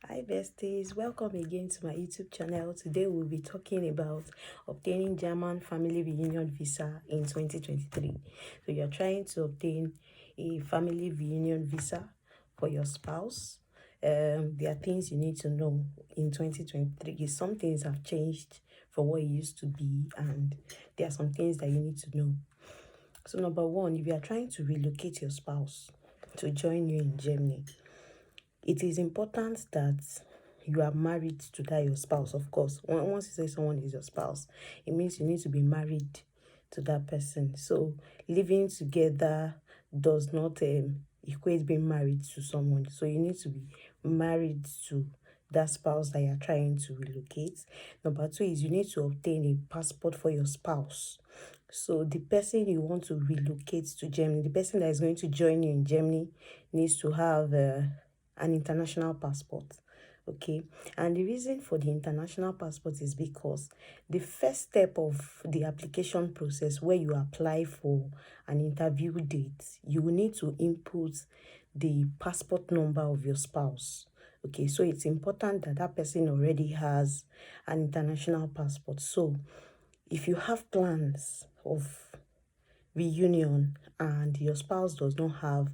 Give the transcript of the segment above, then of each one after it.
Hi besties, welcome again to my YouTube channel. Today we'll be talking about obtaining German family reunion visa in 2023. So you're trying to obtain a family reunion visa for your spouse. There are things you need to know in 2023. Some things have changed from what it used to be, and there are some things that you need to know. So number one, if you are trying to relocate your spouse to join you in Germany, it is important that you are married to that your spouse. Of course, once you say someone is your spouse, it means you need to be married to that person. So living together does not equate being married to someone. So you need to be married to that spouse that you're trying to relocate. Number two is you need to obtain a passport for your spouse. So the person you want to relocate to Germany, the person that is going to join you in Germany, needs to have an international passport. Okay, and the reason for the international passport is because the first step of the application process, where you apply for an interview date, you will need to input the passport number of your spouse. Okay, so it's important that that person already has an international passport. So if you have plans of reunion and your spouse does not have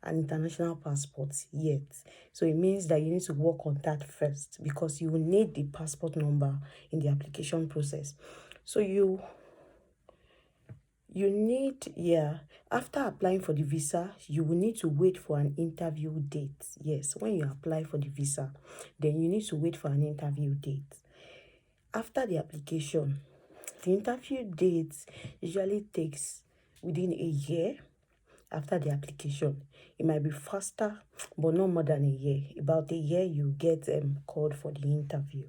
an international passport yet, so it means that you need to work on that first, because you will need the passport number in the application process. So you need, after applying for the visa, you will need to wait for an interview date. Yes, when you apply for the visa, then you need to wait for an interview date. After the application, the interview date usually takes within a year. After the application, it might be faster, but not more than a year. About a year, you get called for the interview,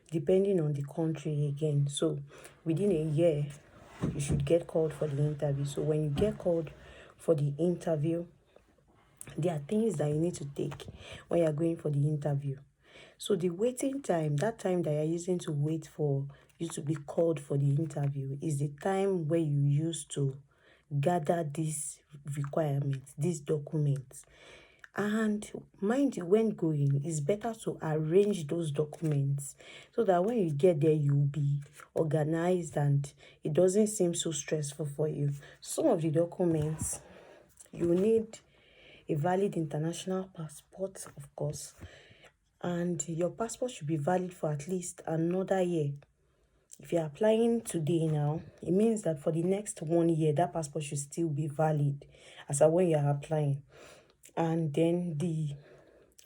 depending on the country again. So within a year, you should get called for the interview. So when you get called for the interview, there are things that you need to take when you're going for the interview. So the waiting time, that time that you're using to wait for you to be called for the interview, is the time where you use to gather these requirements, these documents. And mind you, when going, it's better to arrange those documents so that when you get there, you'll be organized and it doesn't seem so stressful for you. Some of the documents, you need a valid international passport, of course, and your passport should be valid for at least another year. If you're applying today now, it means that for the next 1 year, that passport should still be valid as of when you're applying. And then the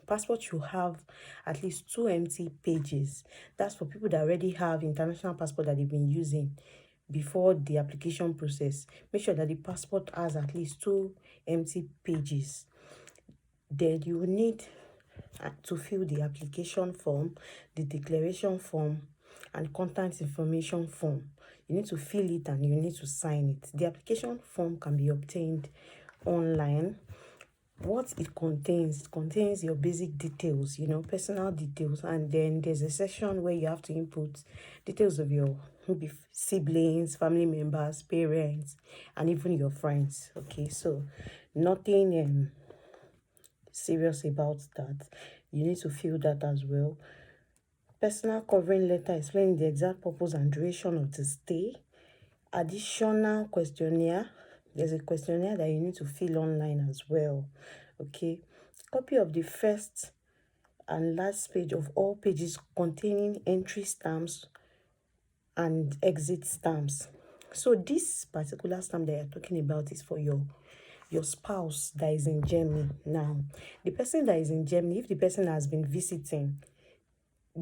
passport should have at least 2 empty pages. That's for people that already have international passport that they've been using before the application process. Make sure that the passport has at least 2 empty pages. Then you will need to fill the application form, the declaration form, and contact information form. You need to fill it and you need to sign it. The application form can be obtained online. What it contains your basic details, personal details, and then there's a section where you have to input details of your maybe siblings, family members, parents, and even your friends. Okay, so nothing serious about that. You need to fill that as well. Personal covering letter explaining the exact purpose and duration of the stay. Additional questionnaire. There's a questionnaire that you need to fill online as well. Okay. Copy of the first and last page of all pages containing entry stamps and exit stamps. So this particular stamp that you're talking about is for your spouse that is in Germany. Now, the person that is in Germany, if the person has been visiting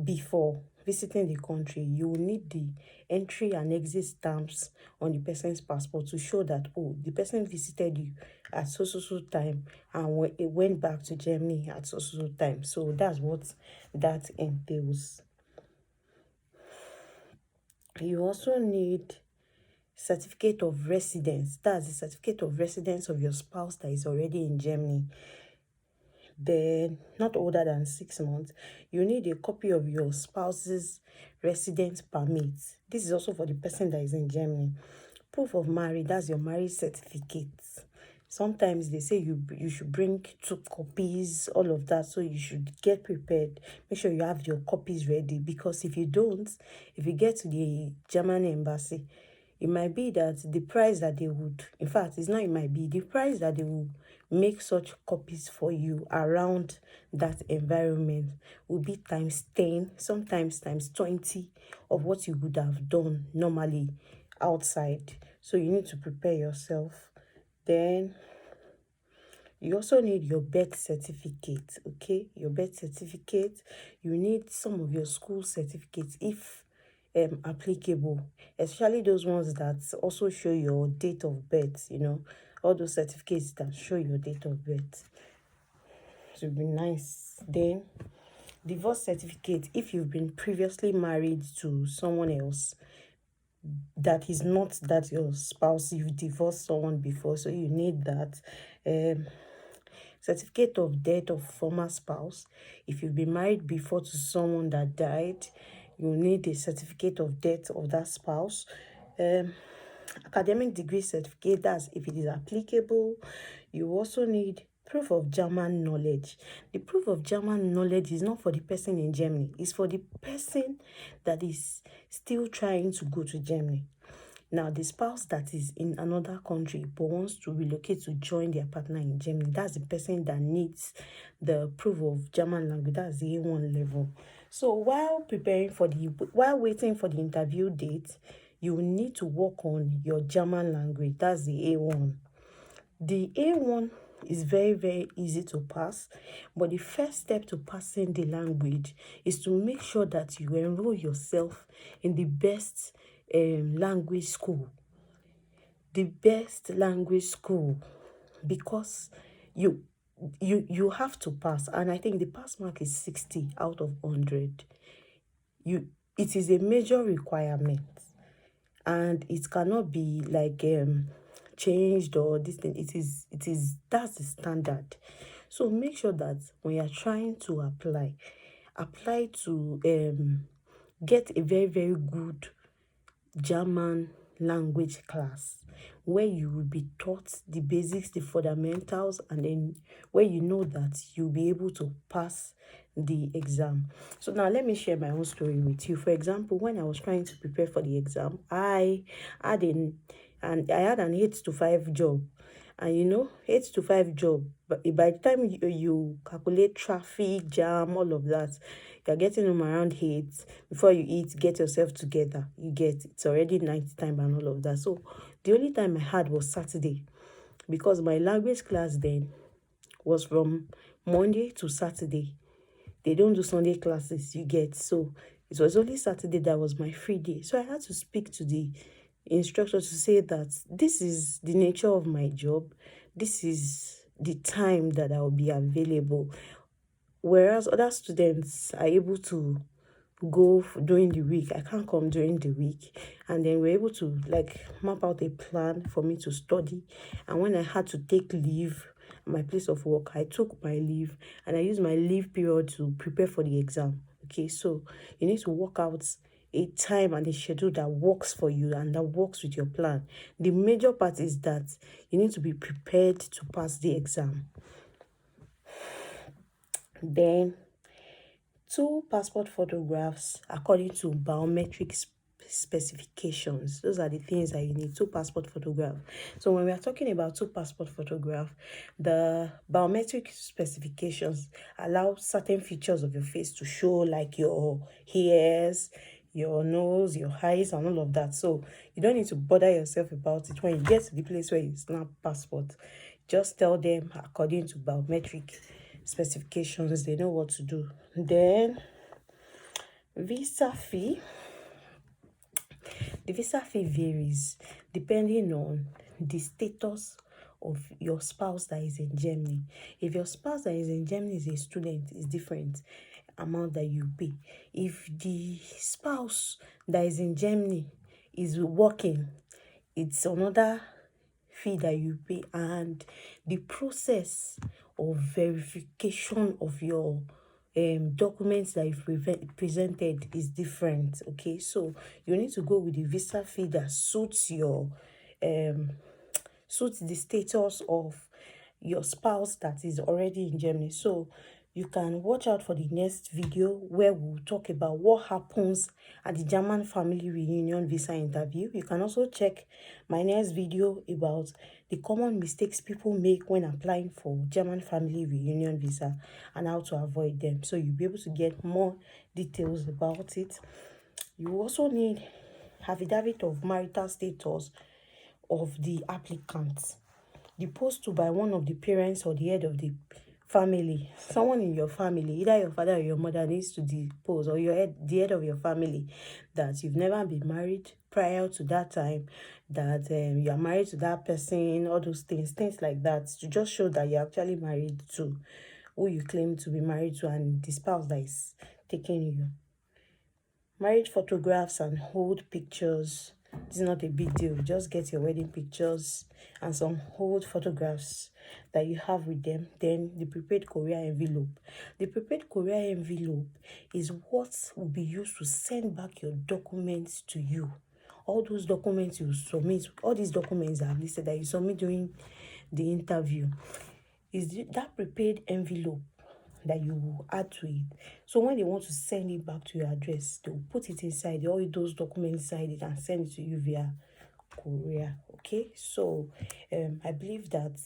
before visiting the country, you will need the entry and exit stamps on the person's passport to show that, oh, the person visited you at so time and it went back to Germany at so time. So that's what that entails. You also need certificate of residence. That's the certificate of residence of your spouse that is already in Germany. Then not older than 6 months. You need a copy of your spouse's residence permit. This is also for the person that is in Germany. Proof of marriage, that's your marriage certificate. Sometimes they say you should bring 2 copies, all of that. So you should get prepared. Make sure you have your copies ready, because if you don't, if you get to the German embassy, it might be that the price that they would, in fact, it's not, it might be the price that they will make such copies for you around that environment will be times 10, sometimes times 20 of what you would have done normally outside. So you need to prepare yourself. Then you also need your birth certificate, okay? Your birth certificate. You need some of your school certificates if applicable, especially those ones that also show your date of birth, all those certificates that show your date of birth. It would be nice. Then divorce certificate, if you've been previously married to someone else that is not that your spouse, you've divorced someone before, so you need that. Certificate of death of former spouse. If you've been married before to someone that died, you need a certificate of death of that spouse. Academic degree certificate, that's if it is applicable. You also need proof of German knowledge. The proof of German knowledge is not for the person in Germany, it's for the person that is still trying to go to Germany. Now, the spouse that is in another country but wants to relocate to join their partner in Germany, that's the person that needs the proof of German language. That's the A1 level. So while waiting for the interview date, you need to work on your German language. That's the A1. The A1 is very, very easy to pass, but the first step to passing the language is to make sure that you enroll yourself in the best language school. The best language school, because you have to pass, and I think the pass mark is 60 out of 100. It is a major requirement, and it cannot be like changed or this thing. That's the standard. So make sure that when you're trying to apply to get a very, very good German language class where you will be taught the basics, the fundamentals, and then where you know that you'll be able to pass the exam. So now let me share my own story with you. For example, when I was trying to prepare for the exam, I had an 8 to 5 job. And 8 to 5 job, but by the time you calculate traffic, jam, all of that, you're getting home around 8. Before you eat, get yourself together. It's already night time and all of that. So the only time I had was Saturday, because my language class then was from Monday to Saturday. They don't do Sunday classes, so it was only Saturday that was my free day. So I had to speak to the instructor to say that this is the nature of my job, this is the time that I'll be available, whereas other students are able to go during the week. I can't come during the week. And then we're able to map out a plan for me to study. And when I had to take leave at my place of work, I took my leave, and I used my leave period to prepare for the exam. Okay, so you need to work out a time and a schedule that works for you and that works with your plan. The major part is that you need to be prepared to pass the exam. Then 2 passport photographs according to biometric specifications. Those are the things that you need. 2 passport photographs. So when we are talking about 2 passport photographs, the biometric specifications allow certain features of your face to show, like your ears, your nose, your eyes, and all of that. So you don't need to bother yourself about it. When you get to the place where you snap passport, just tell them according to biometric specifications, they know what to do. Then visa fee. The visa fee varies depending on the status of your spouse that is in Germany. If your spouse that is in Germany is a student, it's different amount that you pay. If the spouse that is in Germany is working, it's another fee that you pay, and the process of verification of your documents that you've presented is different. Okay, so you need to go with the visa fee that suits your suits the status of your spouse that is already in Germany. So you can watch out for the next video where we'll talk about what happens at the German family reunion visa interview. You can also check my next video about the common mistakes people make when applying for German family reunion visa and how to avoid them. So you'll be able to get more details about it. You also need affidavit of marital status of the applicant, deposed to by one of the parents or the head of the family. Someone in your family, either your father or your mother, needs to depose, or the head of your family, that you've never been married prior to that time, that you are married to that person, all those things like that, to just show that you're actually married to who you claim to be married to and the spouse that is taking you. Marriage photographs and old pictures. This is not a big deal. Just get your wedding pictures and some old photographs that you have with them. Then the prepaid courier envelope. The prepaid courier envelope is what will be used to send back your documents to you. All those documents you submit, all these documents I've listed that you submit during the interview, is that prepaid envelope that you will add to it. So when they want to send it back to your address, they will put it inside, all those documents inside it, and send it to you via courier. Okay, so I believe that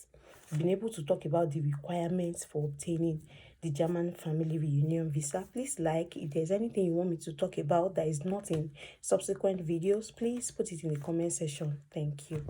I've been able to talk about the requirements for obtaining the German family reunion visa. Please like, if there's anything you want me to talk about that is not in subsequent videos, please put it in the comment section. Thank you.